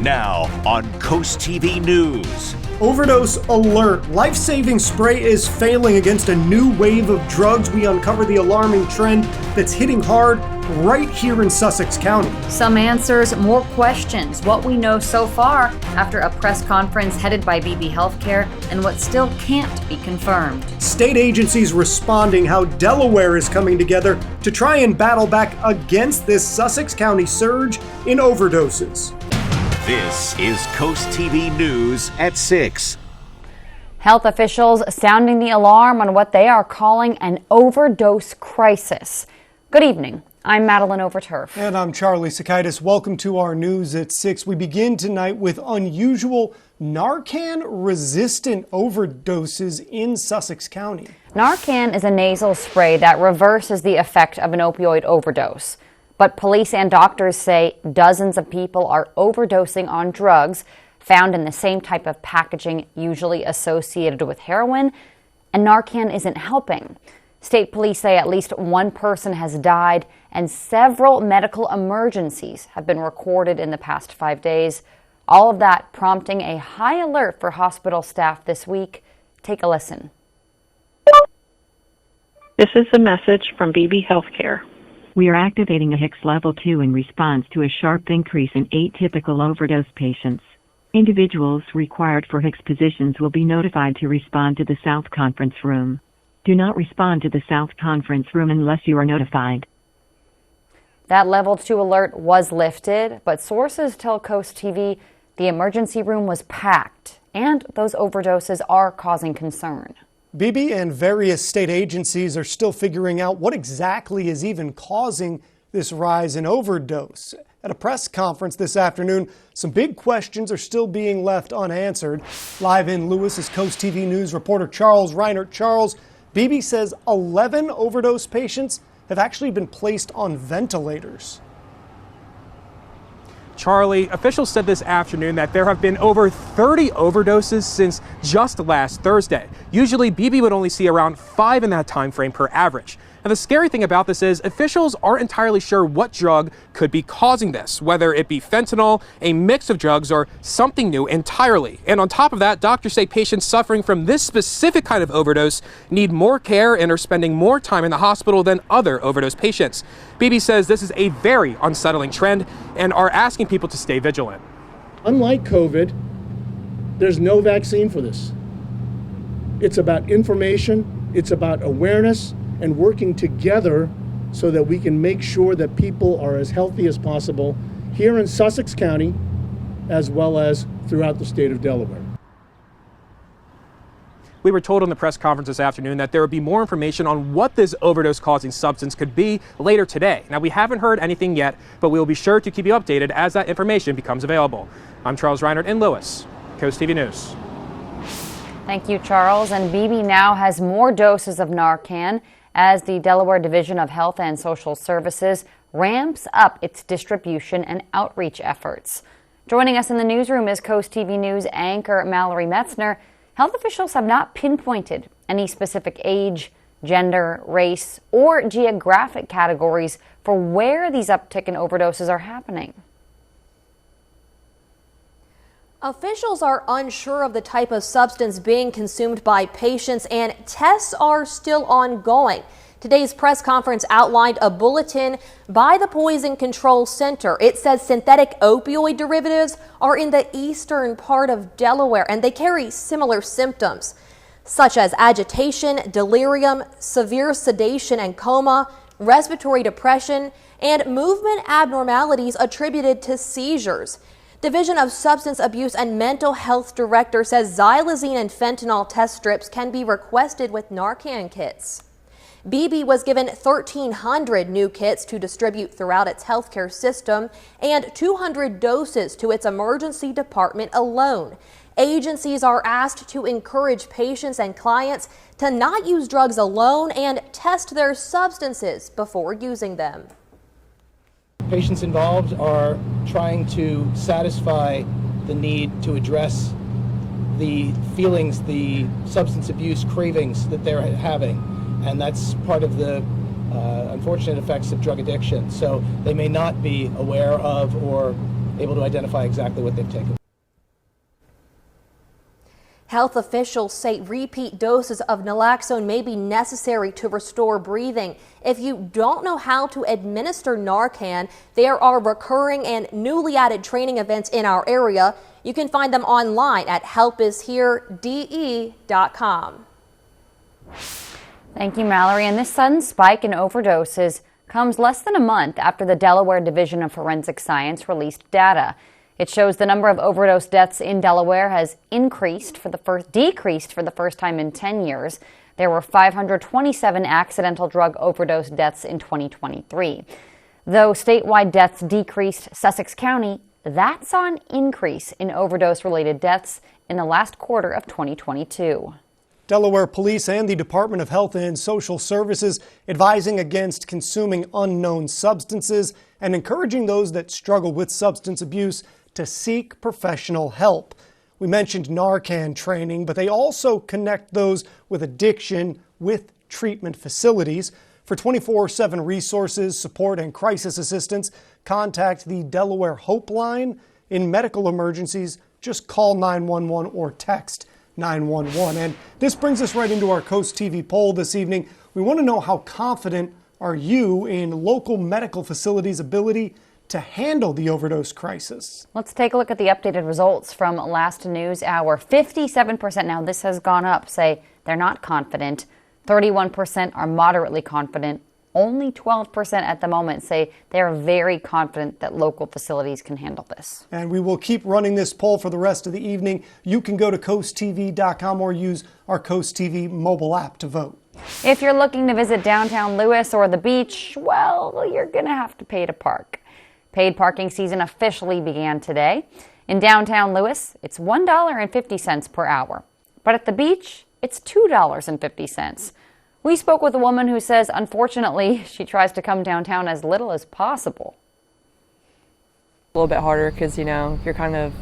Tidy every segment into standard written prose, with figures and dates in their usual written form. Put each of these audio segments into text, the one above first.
Now on CoastTV News. Overdose Alert. Life-saving spray is failing against a new wave of drugs. We uncover the alarming trend that's hitting hard right here in Sussex County. Some answers, more questions. What we know so far after a press conference headed by Beebe Healthcare and what still can't be confirmed. State agencies responding, how Delaware is coming together to try and battle back against this Sussex County surge in overdoses. This is CoastTV News at 6. Health officials sounding the alarm on what they are calling an overdose crisis. Good evening. I'm Madeline Overturf. And I'm Charlie Sakaitis. Welcome to our News at 6. We begin tonight with unusual Narcan-resistant overdoses in Sussex County. Narcan is a nasal spray that reverses the effect of an opioid overdose. But police and doctors say dozens of people are overdosing on drugs found in the same type of packaging usually associated with heroin, and Narcan isn't helping. State police say at least one person has died and several medical emergencies have been recorded in the past 5 days. All of that prompting a high alert for hospital staff this week. Take a listen. This is a message from Beebe Healthcare. We are activating a HICS Level 2 in response to a sharp increase in atypical overdose patients. Individuals required for HICS positions will be notified to respond to the South Conference Room. Do not respond to the South Conference Room unless you are notified. That Level 2 alert was lifted, but sources tell CoastTV the emergency room was packed, and those overdoses are causing concern. Beebe and various state agencies are still figuring out what exactly is even causing this rise in overdose. At a press conference this afternoon, some big questions are still being left unanswered. Live in Lewis is CoastTV News reporter Charles Reinert. Charles, Beebe says 11 overdose patients have actually been placed on ventilators. Charlie, officials said this afternoon that there have been over 30 overdoses since just last Thursday. Usually, Beebe would only see around 5 in that time frame per average. Now, the scary thing about this is officials aren't entirely sure what drug could be causing this, whether it be fentanyl, a mix of drugs, or something new entirely. And on top of that, doctors say patients suffering from this specific kind of overdose need more care and are spending more time in the hospital than other overdose patients. Beebe says this is a very unsettling trend and are asking people to stay vigilant. Unlike COVID, there's no vaccine for this. It's about information, it's about awareness, and working together so that we can make sure that people are as healthy as possible here in Sussex County, as well as throughout the state of Delaware. We were told on the press conference this afternoon that there would be more information on what this overdose-causing substance could be later today. Now, we haven't heard anything yet, but we will be sure to keep you updated as that information becomes available. I'm Charles Reinert in Lewis, CoastTV News. Thank you, Charles. And Beebe now has more doses of Narcan as the Delaware Division of Health and Social Services ramps up its distribution and outreach efforts. Joining us in the newsroom is CoastTV News anchor Mallory Metzner. Health officials have not pinpointed any specific age, gender, race, or geographic categories for where these uptick in overdoses are happening. Officials are unsure of the type of substance being consumed by patients, and tests are still ongoing. Today's press conference outlined a bulletin by the Poison Control Center. It says synthetic opioid derivatives are in the eastern part of Delaware, and they carry similar symptoms, such as agitation, delirium, severe sedation and coma, respiratory depression, and movement abnormalities attributed to seizures. Division of Substance Abuse and Mental Health Director says xylazine and fentanyl test strips can be requested with Narcan kits. Beebe was given 1,300 new kits to distribute throughout its healthcare system and 200 doses to its emergency department alone. Agencies are asked to encourage patients and clients to not use drugs alone and test their substances before using them. Patients involved are trying to satisfy the need to address the feelings, the substance abuse cravings that they're having. And that's part of the unfortunate effects of drug addiction. So they may not be aware of or able to identify exactly what they've taken. Health officials say repeat doses of naloxone may be necessary to restore breathing. If you don't know how to administer Narcan, there are recurring and newly added training events in our area. You can find them online at helpisherede.com. Thank you, Mallory. And this sudden spike in overdoses comes less than a month after the Delaware Division of Forensic Science released data. It shows the number of overdose deaths in Delaware has decreased for the first time in 10 years. There were 527 accidental drug overdose deaths in 2023. Though statewide deaths decreased, Sussex County, that saw an increase in overdose-related deaths in the last quarter of 2022. Delaware Police and the Department of Health and Social Services advising against consuming unknown substances and encouraging those that struggle with substance abuse to seek professional help. We mentioned Narcan training, but they also connect those with addiction with treatment facilities. For 24/7 resources, support, and crisis assistance, contact the Delaware Hope Line. In medical emergencies, just call 911 or text 911. And this brings us right into our Coast TV poll this evening. We want to know how confident are you in local medical facilities' ability to handle the overdose crisis? Let's take a look at the updated results from last news hour. 57%, now this has gone up, say they're not confident. 31% are moderately confident. Only 12% at the moment say they're very confident that local facilities can handle this. And we will keep running this poll for the rest of the evening. You can go to coasttv.com or use our Coast TV mobile app to vote. If you're looking to visit downtown Lewis or the beach, well, you're going to have to pay to park. Paid parking season officially began today. In downtown Lewis, it's $1.50 per hour. But at the beach, it's $2.50. We spoke with a woman who says, unfortunately, she tries to come downtown as little as possible. A little bit harder because, you're kind of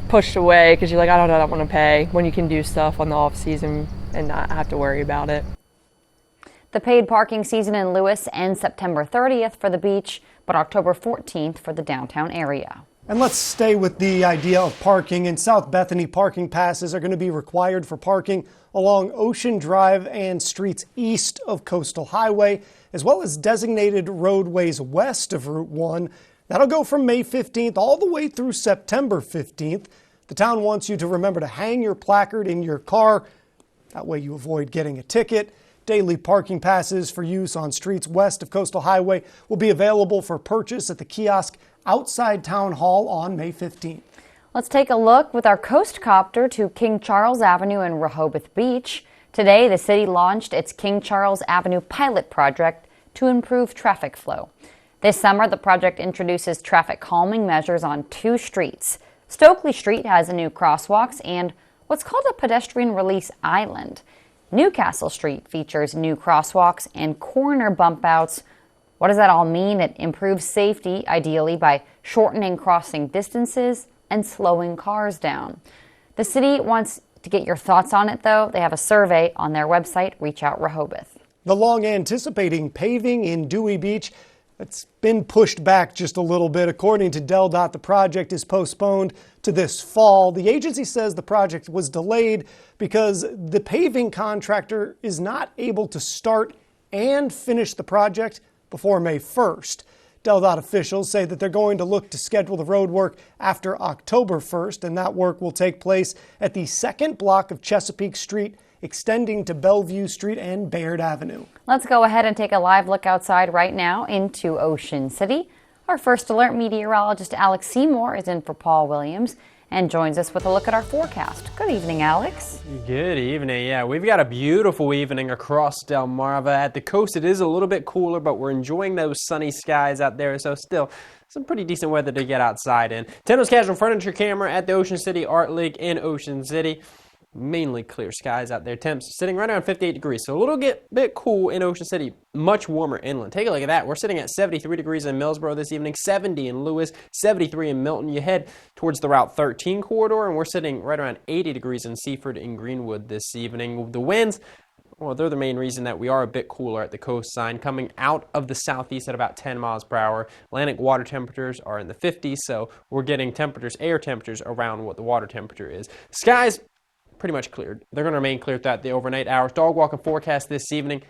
pushed away because you're like, I don't want to pay, when you can do stuff on the off season and not have to worry about it. The paid parking season in Lewis ends September 30th for the beach, but October 14th for the downtown area. And let's stay with the idea of parking. In South Bethany, parking passes are going to be required for parking along Ocean Drive and streets east of Coastal Highway, as well as designated roadways west of Route 1. That'll go from May 15th all the way through September 15th. The town wants you to remember to hang your placard in your car. That way you avoid getting a ticket. Daily parking passes for use on streets west of Coastal Highway will be available for purchase at the kiosk outside Town Hall on May 15th. Let's take a look with our Coast Copter to King Charles Avenue in Rehoboth Beach. Today, the city launched its King Charles Avenue pilot project to improve traffic flow. This summer, the project introduces traffic calming measures on 2 streets. Stokely Street has new crosswalks and what's called a pedestrian release island. Newcastle Street features new crosswalks and corner bump outs. What does that all mean? It improves safety, ideally, by shortening crossing distances and slowing cars down. The city wants to get your thoughts on it, though. They have a survey on their website, Reach Out Rehoboth. The long-anticipating paving in Dewey Beach, it's been pushed back just a little bit. According to DelDOT, the project is postponed to this fall. The agency says the project was delayed because the paving contractor is not able to start and finish the project before May 1st. DelDOT officials say that they're going to look to schedule the road work after October 1st, and that work will take place at the second block of Chesapeake Street, extending to Bellevue Street and Baird Avenue. Let's go ahead and take a live look outside right now into Ocean City. Our First Alert meteorologist Alex Seymour is in for Paul Williams and joins us with a look at our forecast. Good evening, Alex. Good evening. Yeah, we've got a beautiful evening across Delmarva. At the coast, it is a little bit cooler, but we're enjoying those sunny skies out there, so still some pretty decent weather to get outside in. Tendall's Casual Furniture Camera at the Ocean City Art League in Ocean City. Mainly clear skies out there. Temps sitting right around 58 degrees, so a little bit cool in Ocean City, much warmer inland. Take a look at that. We're sitting at 73 degrees in Millsboro this evening, 70 in Lewis, 73 in Milton. You head towards the Route 13 corridor, and we're sitting right around 80 degrees in Seaford and Greenwood this evening. The winds Well, they're the main reason that we are a bit cooler at the coastline. Coming out of the southeast at about 10 miles per hour, Atlantic water temperatures are in the 50s, so we're getting air temperatures around what the water temperature is. Skies pretty much cleared. They're going to remain clear throughout the overnight hours. Dog walking forecast this evening,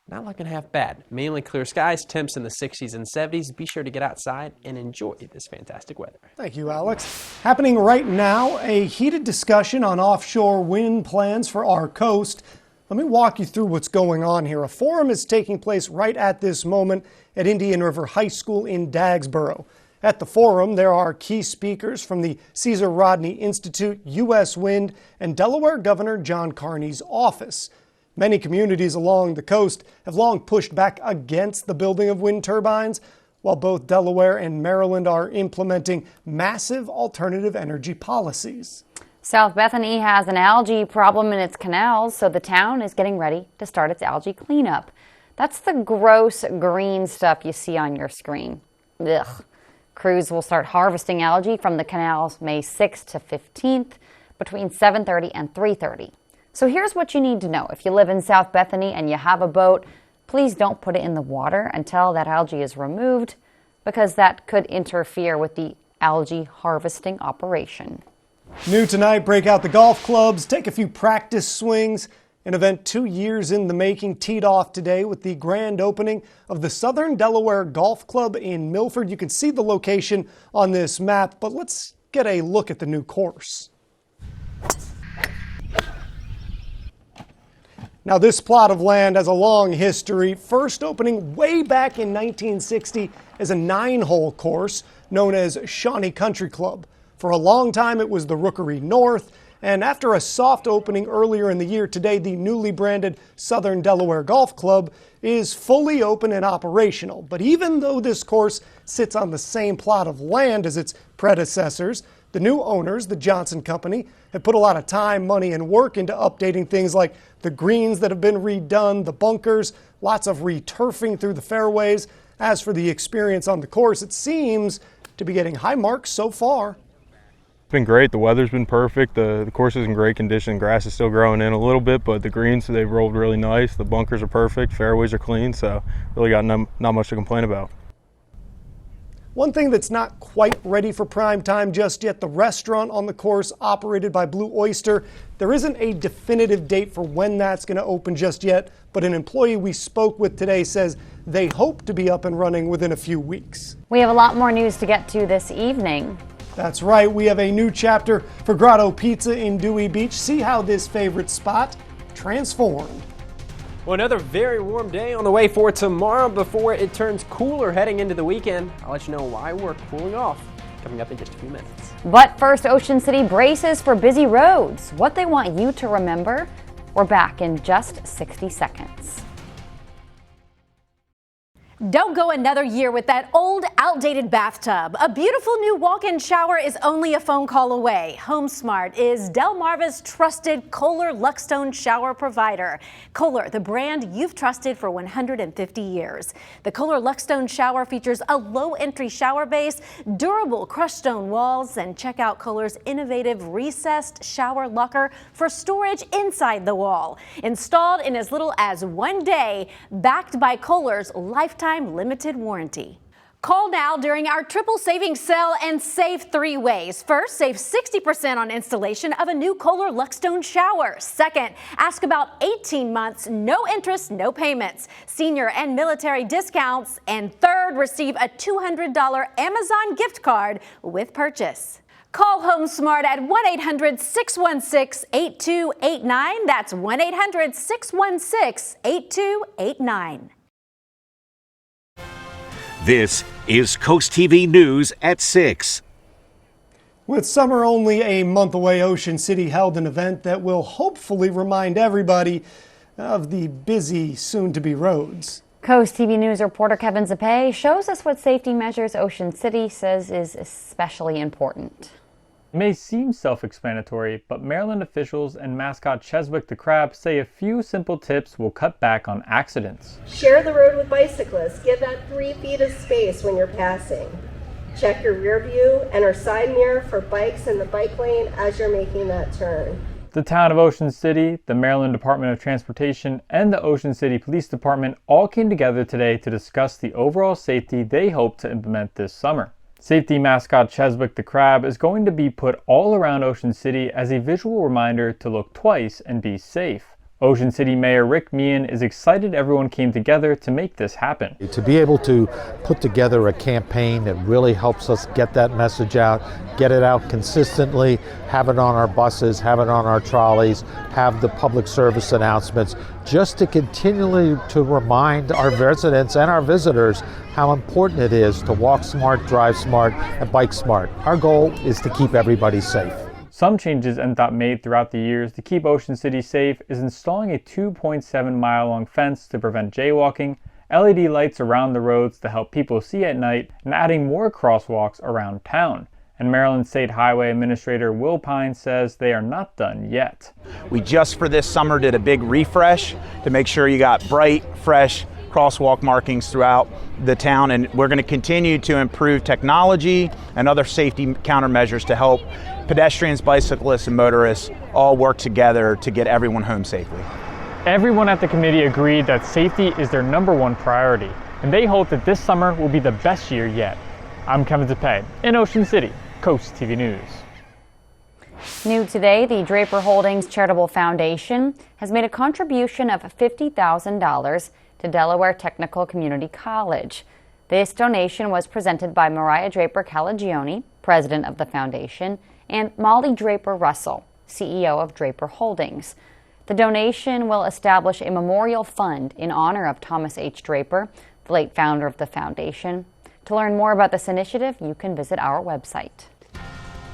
not looking half bad. Mainly clear skies, temps in the 60s and 70s. Be sure to get outside and enjoy this fantastic weather. Thank you, Alex. Happening right now, a heated discussion on offshore wind plans for our coast. Let me walk you through what's going on here. A forum is taking place right at this moment at Indian River High School in Dagsboro. At the forum, there are key speakers from the Caesar Rodney Institute, U.S. Wind, and Delaware Governor John Carney's office. Many communities along the coast have long pushed back against the building of wind turbines, while both Delaware and Maryland are implementing massive alternative energy policies. South Bethany has an algae problem in its canals, so the town is getting ready to start its algae cleanup. That's the gross green stuff you see on your screen. Ugh. Crews will start harvesting algae from the canals May 6th to 15th between 7:30 and 3:30. So here's what you need to know. If you live in South Bethany and you have a boat, please don't put it in the water until that algae is removed, because that could interfere with the algae harvesting operation. New tonight, break out the golf clubs, take a few practice swings. An event 2 years in the making teed off today with the grand opening of the Southern Delaware Golf Club in Milford. You can see the location on this map, but let's get a look at the new course. Now, this plot of land has a long history, first opening way back in 1960 as a 9-hole course known as Shawnee Country Club. For a long time, it was the Rookery North, and after a soft opening earlier in the year, today the newly branded Southern Delaware Golf Club is fully open and operational. But even though this course sits on the same plot of land as its predecessors, the new owners, the Johnson Company, have put a lot of time, money, and work into updating things like the greens that have been redone, the bunkers, lots of returfing through the fairways. As for the experience on the course, it seems to be getting high marks so far. It's been great. The weather's been perfect. The course is in great condition. Grass is still growing in a little bit, but the greens, they've rolled really nice. The bunkers are perfect. Fairways are clean, so really got not much to complain about. One thing that's not quite ready for prime time just yet, the restaurant on the course operated by Blue Oyster. There isn't a definitive date for when that's going to open just yet, but an employee we spoke with today says they hope to be up and running within a few weeks. We have a lot more news to get to this evening. That's right, we have a new chapter for Grotto Pizza in Dewey Beach. See how this favorite spot transformed. Well, another very warm day on the way for tomorrow before it turns cooler heading into the weekend. I'll let you know why we're cooling off coming up in just a few minutes. But first, Ocean City braces for busy roads. What they want you to remember. We're back in just 60 seconds. Don't go another year with that old, outdated bathtub. A beautiful new walk-in shower is only a phone call away. HomeSmart is Delmarva's trusted Kohler Luxstone shower provider. Kohler, the brand you've trusted for 150 years. The Kohler Luxstone shower features a low-entry shower base, durable crushed stone walls, and check out Kohler's innovative recessed shower locker for storage inside the wall. Installed in as little as 1 day, backed by Kohler's lifetime limited warranty. Call now during our triple savings sale and save 3 ways. First, save 60% on installation of a new Kohler Luxstone shower. Second, ask about 18 months, no interest, no payments, senior and military discounts. And third, receive a $200 Amazon gift card with purchase. Call HomeSmart at 1-800-616-8289. That's 1-800-616-8289. This is Coast TV News at 6. With summer only a month away, Ocean City held an event that will hopefully remind everybody of the busy, soon-to-be roads. Coast TV News reporter Kevin Zappe shows us what safety measures Ocean City says is especially important. It may seem self-explanatory, but Maryland officials and mascot Cheswick the Crab say a few simple tips will cut back on accidents. Share the road with bicyclists. Give that 3 feet of space when you're passing. Check your rear view and or side mirror for bikes in the bike lane as you're making that turn. The town of Ocean City, the Maryland Department of Transportation, and the Ocean City Police Department all came together today to discuss the overall safety they hope to implement this summer. Safety mascot Cheswick the Crab is going to be put all around Ocean City as a visual reminder to look twice and be safe. Ocean City Mayor Rick Meehan is excited everyone came together to make this happen. To be able to put together a campaign that really helps us get that message out, get it out consistently, have it on our buses, have it on our trolleys, have the public service announcements, just to continually to remind our residents and our visitors how important it is to walk smart, drive smart, and bike smart. Our goal is to keep everybody safe. Some changes NDOT made throughout the years to keep Ocean City safe is installing a 2.7-mile-long fence to prevent jaywalking, LED lights around the roads to help people see at night, and adding more crosswalks around town. And Maryland State Highway Administrator Will Pine says they are not done yet. We just for this summer did a big refresh to make sure you got bright, fresh crosswalk markings throughout the town, and we're going to continue to improve technology and other safety countermeasures to help pedestrians, bicyclists, and motorists all work together to get everyone home safely. Everyone at the committee agreed that safety is their #1 priority, and they hope that this summer will be the best year yet. I'm Kevin DePay in Ocean City, Coast TV News. New today, the Draper Holdings Charitable Foundation has made a contribution of $50,000 to Delaware Technical Community College. This donation was presented by Mariah Draper Calagione, president of the foundation, and Molly Draper Russell, CEO of Draper Holdings. The donation will establish a memorial fund in honor of Thomas H. Draper, the late founder of the foundation. To learn more about this initiative, you can visit our website.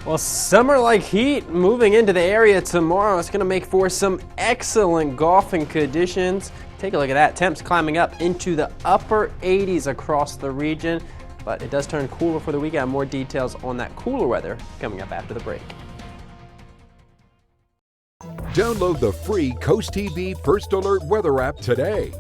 Well, summer-like heat moving into the area tomorrow is going to make for some excellent golfing conditions. Take a look at that. Temps climbing up into the upper 80s across the region, but it does turn cooler for the weekend. More details on that cooler weather coming up after the break. Download the free CoastTV First Alert weather app today.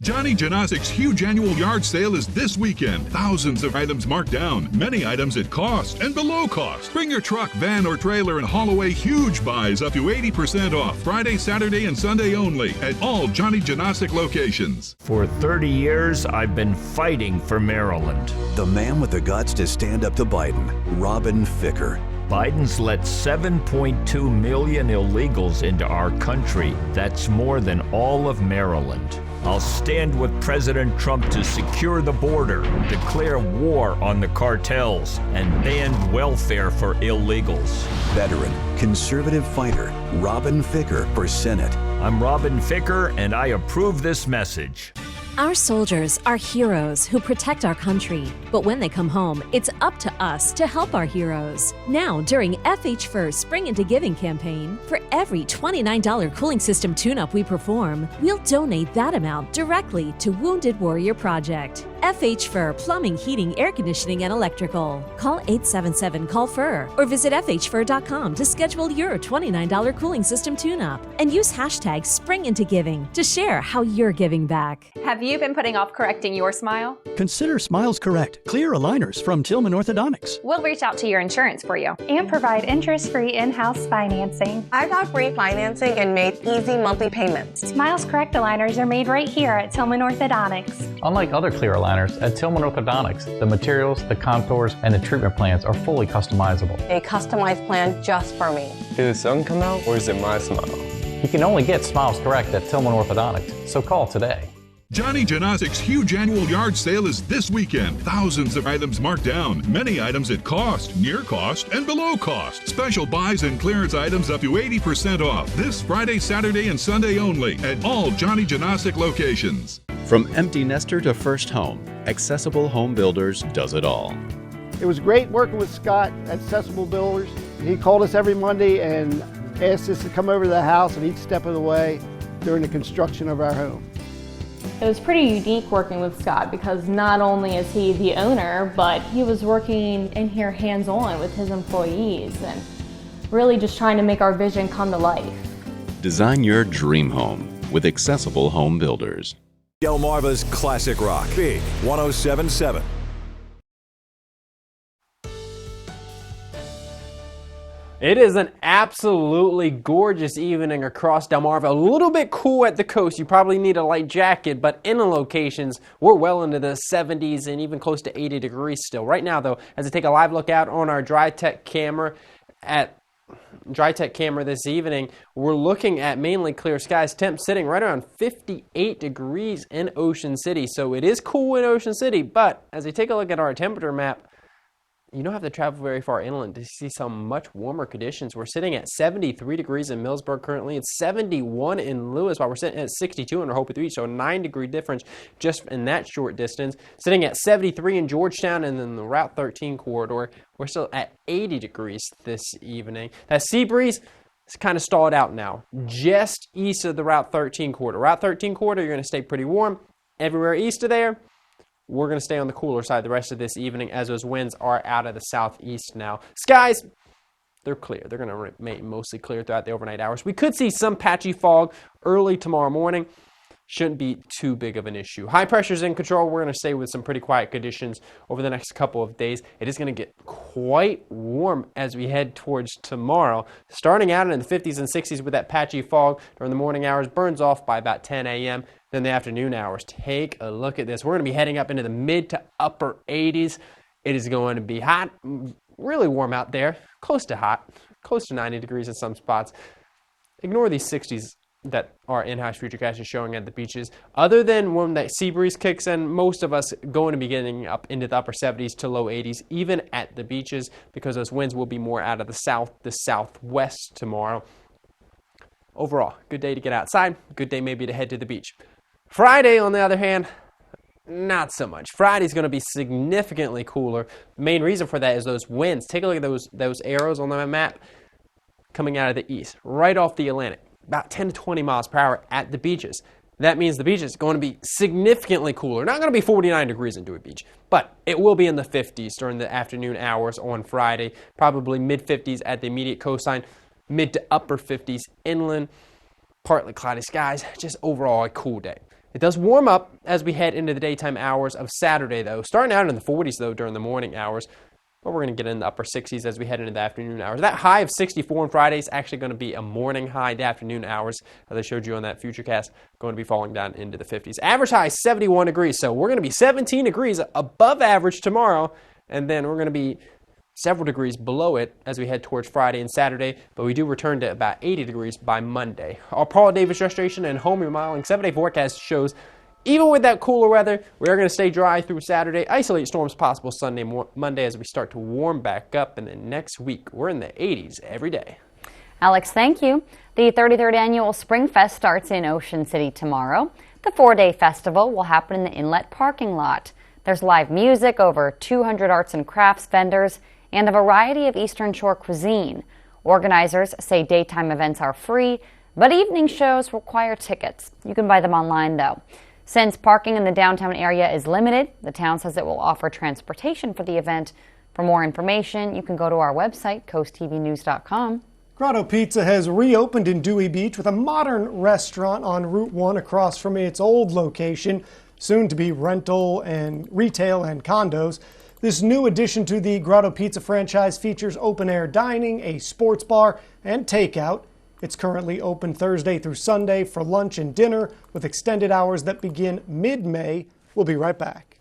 Johnny Janasic's huge annual yard sale is this weekend. Thousands of items marked down, many items at cost and below cost. Bring your truck, van, or trailer and haul away huge buys up to 80% off Friday, Saturday, and Sunday only at all Johnny Janasic locations. For 30 years, I've been fighting for Maryland. The man with the guts to stand up to Biden, Robin Ficker. Biden's let 7.2 million illegals into our country. That's more than all of Maryland. I'll stand with President Trump to secure the border, declare war on the cartels, and ban welfare for illegals. Veteran, conservative fighter, Robin Ficker for Senate. I'm Robin Ficker, and I approve this message. Our soldiers are heroes who protect our country. But when they come home, it's up to us to help our heroes. Now, during FH First Spring Into Giving campaign, for every $29 cooling system tune-up we perform, we'll donate that amount directly to Wounded Warrior Project. FH Fur Plumbing, Heating, Air Conditioning, and Electrical. Call 877-CALL-FUR or visit FHFur.com to schedule your $29 cooling system tune-up. And use hashtag SpringIntoGiving to share how you're giving back. Have you been putting off correcting your smile? Consider Smiles Correct Clear Aligners from Tillman Orthodontics. We'll reach out to your insurance for you and provide interest-free in-house financing. I got free financing and made easy monthly payments. Smiles Correct Aligners are made right here at Tillman Orthodontics. Unlike other clear aligners, at Tillman Orthodontics, the materials, the contours, and the treatment plans are fully customizable. A customized plan just for me. Did the sun come out or is it my smile? You can only get Smiles Correct at Tillman Orthodontics, so call today. Johnny Janasic's huge annual yard sale is this weekend. Thousands of items marked down, many items at cost, near cost, and below cost. Special buys and clearance items up to 80% off this Friday, Saturday, and Sunday only at all Johnny Janasic locations. From empty nester to first home, Accessible Home Builders does it all. It was great working with Scott at Accessible Builders. He called us every Monday and asked us to come over to the house at each step of the way during the construction of our home. It was pretty unique working with Scott because not only is he the owner, but he was working in here hands-on with his employees and really just trying to make our vision come to life. Design your dream home with Accessible Home Builders. Delmarva's Classic Rock, Big 107.7. It is an absolutely gorgeous evening across Delmarva. A little bit cool at the coast. You probably need a light jacket, but inland locations, we're well into the 70s and even close to 80 degrees still. Right now, though, as I take a live look out on our DryTech camera this evening, we're looking at mainly clear skies. Temp sitting right around 58 degrees in Ocean City. So it is cool in Ocean City, but as I take a look at our temperature map, you don't have to travel very far inland to see some much warmer conditions. We're sitting at 73 degrees in Millsburg currently. It's 71 in Lewis, while we're sitting at 62 in Rehoboth Beach, so a 9-degree difference just in that short distance. Sitting at 73 in Georgetown, and then the Route 13 corridor, we're still at 80 degrees this evening. That sea breeze is kind of stalled out now, just east of the Route 13 corridor. Route 13 corridor, you're going to stay pretty warm. Everywhere east of there, we're going to stay on the cooler side the rest of this evening as those winds are out of the southeast now. Skies, they're clear. They're going to remain mostly clear throughout the overnight hours. We could see some patchy fog early tomorrow morning. Shouldn't be too big of an issue. High pressure's in control. We're going to stay with some pretty quiet conditions over the next couple of days. It is going to get quite warm as we head towards tomorrow. Starting out in the 50s and 60s with that patchy fog during the morning hours, burns off by about 10 a.m. Then the afternoon hours. Take a look at this. We're going to be heading up into the mid to upper 80s. It is going to be hot, really warm out there, close to hot, close to 90 degrees in some spots. Ignore these 60s that our in-house futurecast is showing at the beaches. Other than when that sea breeze kicks in, most of us going to be getting up into the upper 70s to low 80s, even at the beaches, because those winds will be more out of the south, the southwest tomorrow. Overall, good day to get outside, good day maybe to head to the beach. Friday, on the other hand, not so much. Friday's going to be significantly cooler. The main reason for that is those winds. Take a look at those arrows on the map coming out of the east, right off the Atlantic, about 10 to 20 miles per hour at the beaches. That means the beach is going to be significantly cooler. Not going to be 49 degrees in Dewey Beach, but it will be in the 50s during the afternoon hours on Friday, probably mid-50s at the immediate coastline, mid to upper 50s inland, partly cloudy skies, just overall a cool day. It does warm up as we head into the daytime hours of Saturday, though. Starting out in the 40s, though, during the morning hours. But we're going to get in the upper 60s as we head into the afternoon hours. That high of 64 on Friday is actually going to be a morning high to afternoon hours, as I showed you on that futurecast, going to be falling down into the 50s. Average high is 71 degrees, so we're going to be 17 degrees above average tomorrow, and then we're going to be several degrees below it as we head towards Friday and Saturday, but we do return to about 80 degrees by Monday. Our Paul Davis Restoration and Home Remodeling 7-day forecast shows even with that cooler weather, we are going to stay dry through Saturday. Isolate storms possible Sunday, Monday as we start to warm back up, and then next week we're in the 80s every day. Alex, thank you. The 33rd annual Spring Fest starts in Ocean City tomorrow. The 4-day festival will happen in the inlet parking lot. There's live music, over 200 arts and crafts vendors, and a variety of Eastern Shore cuisine. Organizers say daytime events are free, but evening shows require tickets. You can buy them online, though. Since parking in the downtown area is limited, the town says it will offer transportation for the event. For more information, you can go to our website, coasttvnews.com. Grotto Pizza has reopened in Dewey Beach with a modern restaurant on Route 1 across from its old location, soon to be rental and retail and condos. This new addition to the Grotto Pizza franchise features open-air dining, a sports bar, and takeout. It's currently open Thursday through Sunday for lunch and dinner with extended hours that begin mid-May. We'll be right back.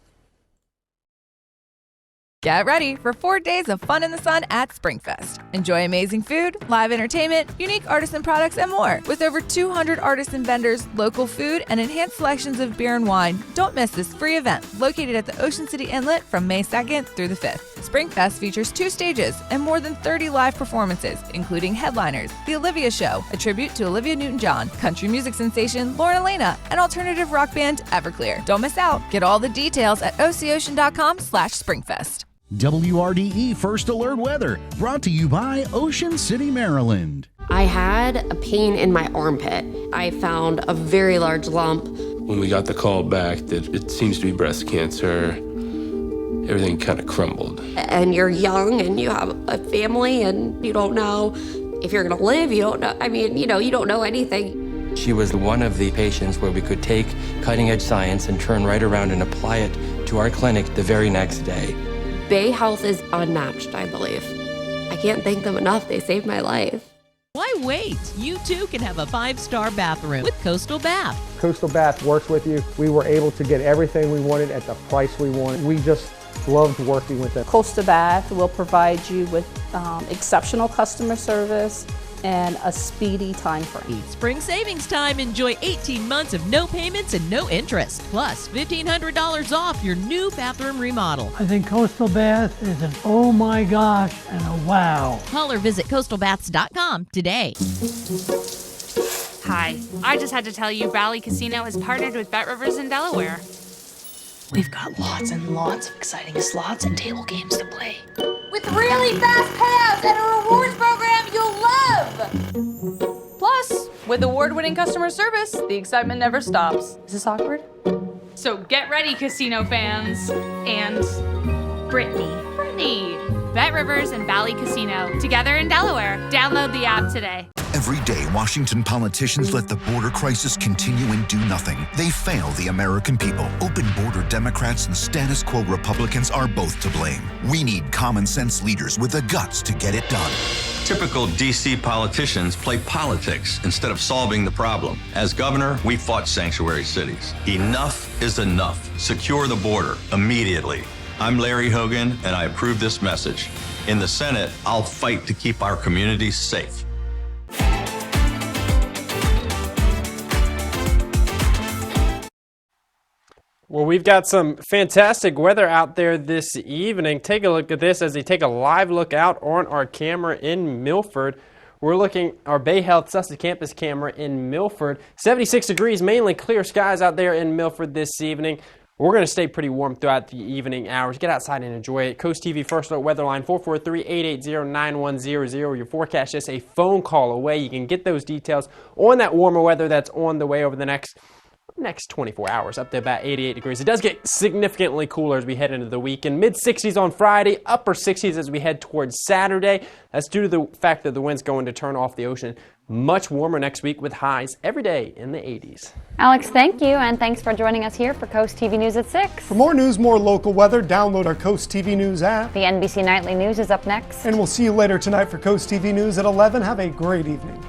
Get ready for 4 days of fun in the sun at SpringFest. Enjoy amazing food, live entertainment, unique artisan products, and more. With over 200 artisan vendors, local food, and enhanced selections of beer and wine, don't miss this free event located at the Ocean City Inlet from May 2nd through the 5th. SpringFest features 2 stages and more than 30 live performances, including headliners, The Olivia Show, a tribute to Olivia Newton-John, country music sensation Lauren Elena, and alternative rock band Everclear. Don't miss out. Get all the details at ococean.com/SpringFest. WRDE First Alert Weather, brought to you by Ocean City, Maryland. I had a pain in my armpit. I found a very large lump. When we got the call back that it seems to be breast cancer, everything kind of crumbled. And you're young and you have a family and you don't know if you're gonna live, you don't know, you don't know anything. She was one of the patients where we could take cutting-edge science and turn right around and apply it to our clinic the very next day. Bay Health is unmatched, I believe. I can't thank them enough. They saved my life. Why wait? You too can have a 5-star bathroom with Coastal Bath. Coastal Bath works with you. We were able to get everything we wanted at the price we wanted. We just loved working with them. Coastal Bath will provide you with exceptional customer service and a speedy time frame. Spring savings time. Enjoy 18 months of no payments and no interest. Plus $1,500 off your new bathroom remodel. I think Coastal Bath is an oh my gosh and a wow. Call or visit coastalbaths.com today. Hi, I just had to tell you Valley Casino has partnered with Bet Rivers in Delaware. We've got lots and lots of exciting slots and table games to play. With really fast payouts and a rewards program you'll love! Plus, with award-winning customer service, the excitement never stops. Is this awkward? So get ready, casino fans. And Brittany. Bet Rivers and Valley Casino, together in Delaware. Download the app today. Every day, Washington politicians let the border crisis continue and do nothing. They fail the American people. Open border Democrats and status quo Republicans are both to blame. We need common sense leaders with the guts to get it done. Typical DC politicians play politics instead of solving the problem. As governor, we fought sanctuary cities. Enough is enough. Secure the border immediately. I'm Larry Hogan, and I approve this message. In the Senate, I'll fight to keep our communities safe. Well, we've got some fantastic weather out there this evening. Take a look at this as they take a live look out on our camera in Milford. We're looking our Beebe Health Sussex campus camera in Milford. 76 degrees, mainly clear skies out there in Milford this evening. We're going to stay pretty warm throughout the evening hours. Get outside and enjoy it. Coast TV First Alert weather line 443-880-9100. Your forecast just a phone call away. You can get those details on that warmer weather that's on the way over the next 24 hours, up to about 88 degrees. It does get significantly cooler as we head into the weekend. Mid-60s on Friday, upper 60s as we head towards Saturday. That's due to the fact that the wind's going to turn off the ocean. Much warmer next week with highs every day in the 80s. Alex, thank you, and thanks for joining us here for Coast TV News at 6. For more news, more local weather, download our Coast TV News app. The NBC Nightly News is up next. And we'll see you later tonight for Coast TV News at 11. Have a great evening.